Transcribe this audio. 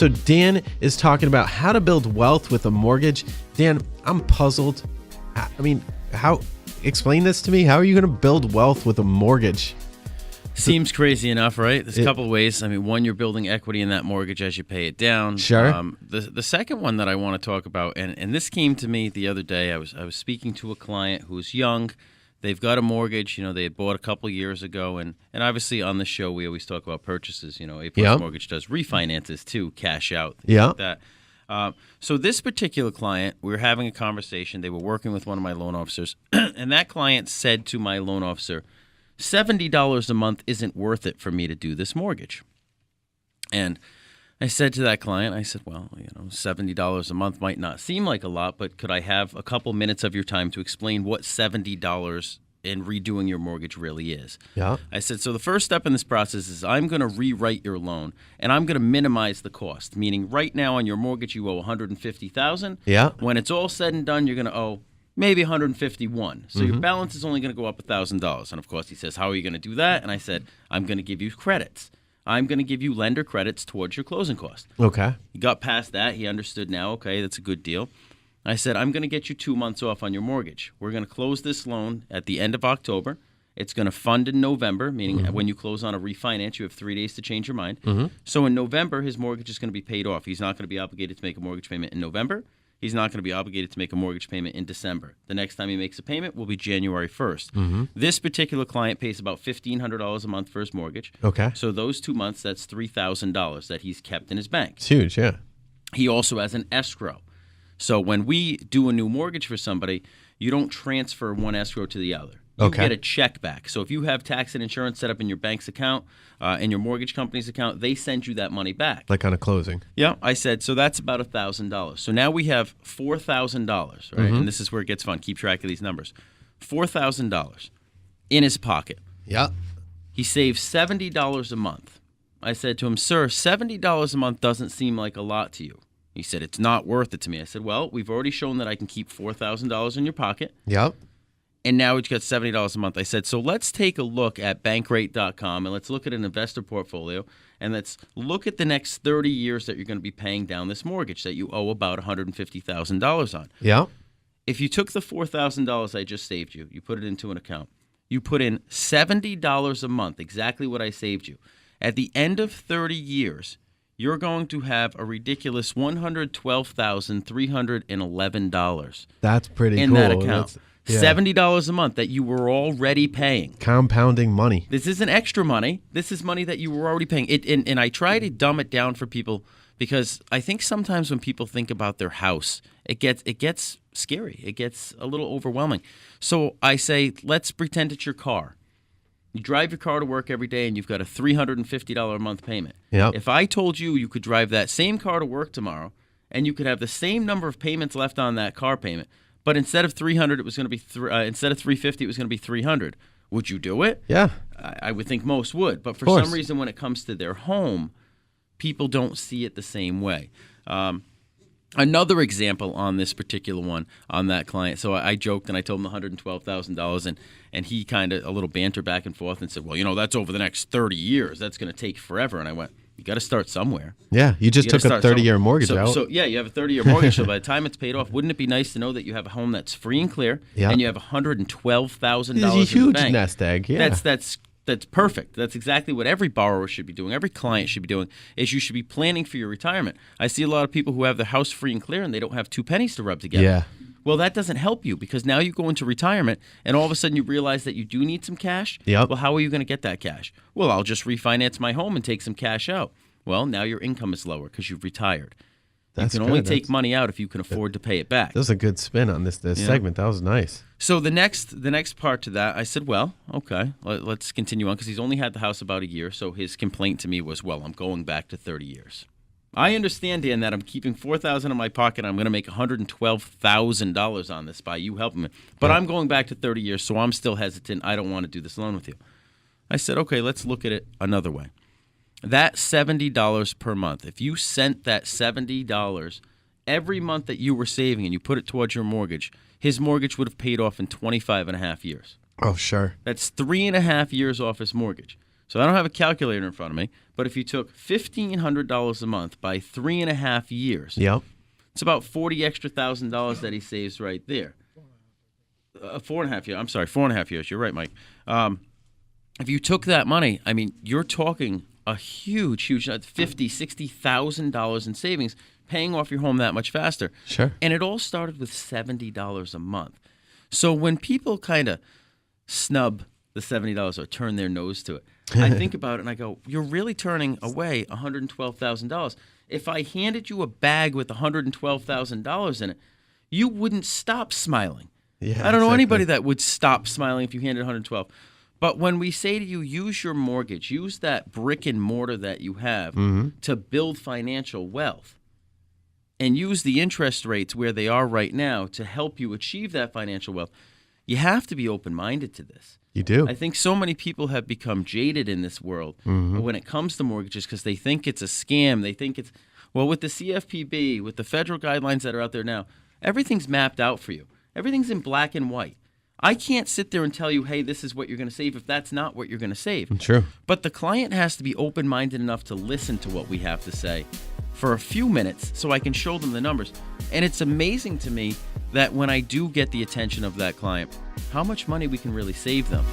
So Dan is talking about how to build wealth with a mortgage. Dan, I'm puzzled. I mean, explain this to me. How are you going to build wealth with a mortgage? Seems crazy enough, right? There's a couple of ways. I mean, one, you're building equity in that mortgage as you pay it down. Sure. The second one that I want to talk about, and this came to me the other day. I was speaking to a client who's young. They've got a mortgage. They had bought a couple years ago, and obviously on the show we always talk about purchases. A+ Mortgage does refinances too, cash out, things like that. So this particular client, we were having a conversation. They were working with one of my loan officers, and that client said to my loan officer, $70 a month isn't worth it for me to do this mortgage. And I said to that client, I said, well, $70 a month might not seem like a lot, but could I have a couple minutes of your time to explain what $70 in redoing your mortgage really is? Yeah. I said, so the first step in this process is I'm going to rewrite your loan, and I'm going to minimize the cost, meaning right now on your mortgage you owe $150,000. Yeah. When it's all said and done, you're going to owe maybe $151,000. So your balance is only going to go up $1,000. And of course, he says, how are you going to do that? And I said, I'm going to give you credits. I'm going to give you lender credits towards your closing cost. Okay. He got past that. He understood now, okay, that's a good deal. I said, I'm going to get you 2 months off on your mortgage. We're going to close this loan at the end of October. It's going to fund in November, meaning when you close on a refinance, you have 3 days to change your mind. So in November, his mortgage is going to be paid off. He's not going to be obligated to make a mortgage payment in November. He's not going to be obligated to make a mortgage payment in December. The next time he makes a payment will be January 1st. This particular client pays about $1,500 a month for his mortgage. Okay. So those 2 months, that's $3,000 that he's kept in his bank. It's huge, yeah. He also has an escrow. So when we do a new mortgage for somebody, you don't transfer one escrow to the other. You get a check back. So if you have tax and insurance set up in your bank's account, in your mortgage company's account, they send you that money back. Like on a closing. Yeah, I said, so that's about $1,000. So now we have $4,000, right? And this is where it gets fun. Keep track of these numbers. $4,000 in his pocket. Yeah. He saves $70 a month. I said to him, sir, $70 a month doesn't seem like a lot to you. He said, it's not worth it to me. I said, well, we've already shown that I can keep $4,000 in your pocket. Yep. And now we've got $70 a month. I said, so let's take a look at bankrate.com and let's look at an investor portfolio and let's look at the next 30 years that you're going to be paying down this mortgage that you owe about $150,000 on. Yeah. If you took the $4,000 I just saved you, you put it into an account, you put in $70 a month, exactly what I saved you. At the end of 30 years, you're going to have a ridiculous $112,311. That's pretty cool. In that account. Yeah. $70 a month that you were already paying. Compounding money. This isn't extra money. This is money that you were already paying. And I try to dumb it down for people because I think sometimes when people think about their house, it gets scary. It gets a little overwhelming. So I say, let's pretend it's your car. You drive your car to work every day and you've got a $350 a month payment. Yep. If I told you could drive that same car to work tomorrow and you could have the same number of payments left on that car payment, but instead of $300, it was going to be instead of $350, it was going to be $300. Would you do it? Yeah. I would think most would, but for some reason, when it comes to their home, people don't see it the same way. Another example on this particular one on that client. So I joked and I told him $112,000, and he kind of a little banter back and forth and said, "Well, that's over the next 30 years. That's going to take forever." And I went, "You got to start somewhere." Yeah, you just took a 30-year mortgage out. So yeah, you have a 30-year mortgage. So by the time it's paid off, wouldn't it be nice to know that you have a home that's free and clear, and you have $112,000 in the bank? It's a huge nest egg. Yeah, that's perfect. That's exactly what every borrower should be doing. Every client should be doing is you should be planning for your retirement. I see a lot of people who have their house free and clear and they don't have 2 pennies to rub together. Yeah. Well, that doesn't help you because now you go into retirement and all of a sudden you realize that you do need some cash. Yep. Well, how are you going to get that cash? Well, I'll just refinance my home and take some cash out. Well, now your income is lower because you've retired. You can only take money out if you can afford to pay it back. That was a good spin on this segment. That was nice. So the next part to that, I said, well, okay, let's continue on because he's only had the house about a year. So his complaint to me was, well, I'm going back to 30 years. I understand, Dan, that I'm keeping $4,000 in my pocket. I'm going to make $112,000 on this by you helping me. But I'm going back to 30 years, so I'm still hesitant. I don't want to do this loan with you. I said, okay, let's look at it another way. That $70 per month, if you sent that $70 every month that you were saving and you put it towards your mortgage, his mortgage would have paid off in 25 and a half years. Oh, sure. That's 3.5 years off his mortgage. So I don't have a calculator in front of me, but if you took $1,500 a month by 3.5 years, Yep. it's about $40,000 that he saves right there. 4.5 years. I'm sorry, 4.5 years. You're right, Mike. If you took that money, I mean, you're talking a huge $50,000, $60,000 in savings, paying off your home that much faster. Sure. And it all started with $70 a month. So when people kind of snub the $70 or turn their nose to it, I think about it and I go, you're really turning away $112,000. If I handed you a bag with $112,000 in it, you wouldn't stop smiling. Yeah, I don't know exactly. anybody that would stop smiling if you handed 112. But when we say to you, use your mortgage, use that brick and mortar that you have to build financial wealth, and use the interest rates where they are right now to help you achieve that financial wealth, you have to be open-minded to this. You do. I think so many people have become jaded in this world when it comes to mortgages because they think it's a scam. They think it's, well, with the CFPB, with the federal guidelines that are out there now, everything's mapped out for you. Everything's in black and white. I can't sit there and tell you, hey, this is what you're going to save if that's not what you're going to save. True. But the client has to be open-minded enough to listen to what we have to say for a few minutes so I can show them the numbers. And it's amazing to me that when I do get the attention of that client, how much money we can really save them.